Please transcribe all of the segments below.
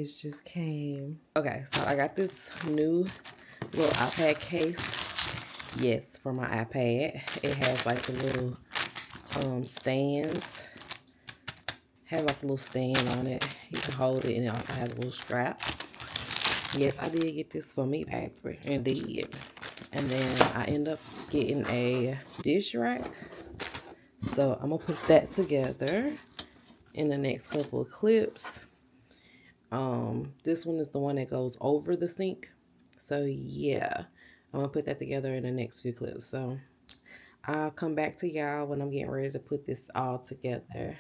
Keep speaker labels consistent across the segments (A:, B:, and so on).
A: package just came. Okay, so I got this new little iPad case. Yes, for my iPad. It has like the little stands. Has like a little stand on it. You can hold it, and it also has a little strap. Yes, I did get this for me, Packer. Indeed. And then I end up getting a dish rack. So I'm gonna put that together in the next couple of clips. This one is the one that goes over the sink. So yeah, I'm gonna put that together in the next few clips. So I'll come back to y'all when I'm getting ready to put this all together.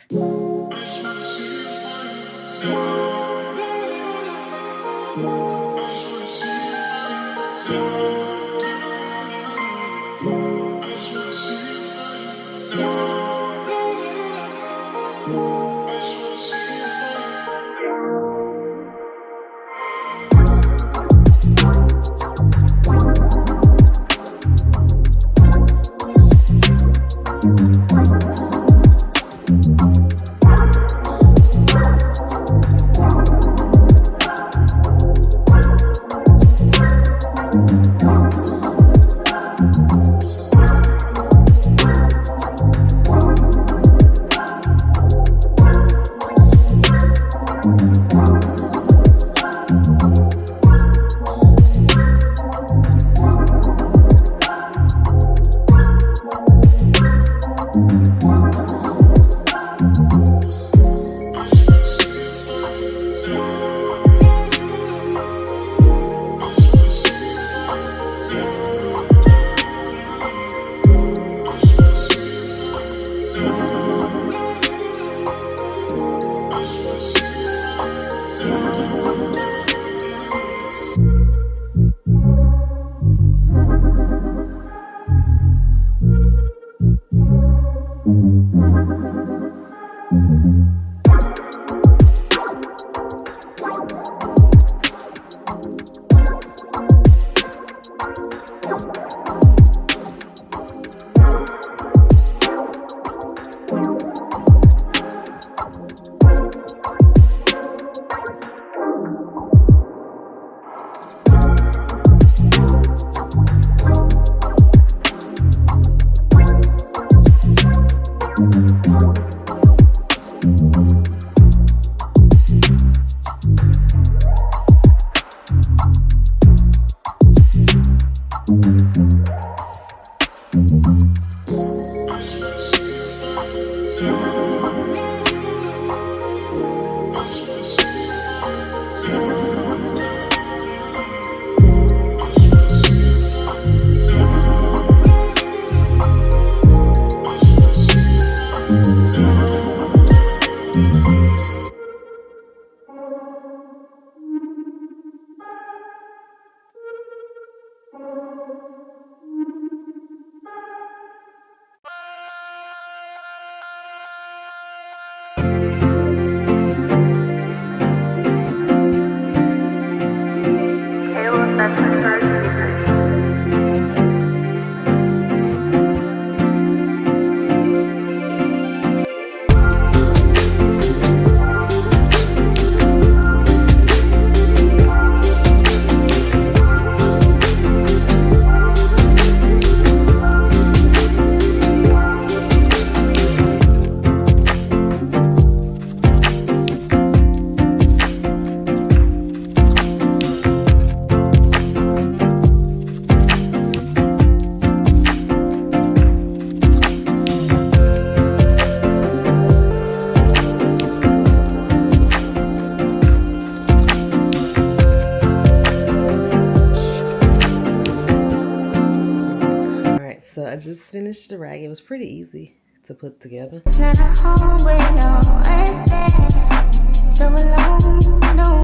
A: So I just finished the rag. It was pretty easy to put together. It's not a home where no one's there. So alone, no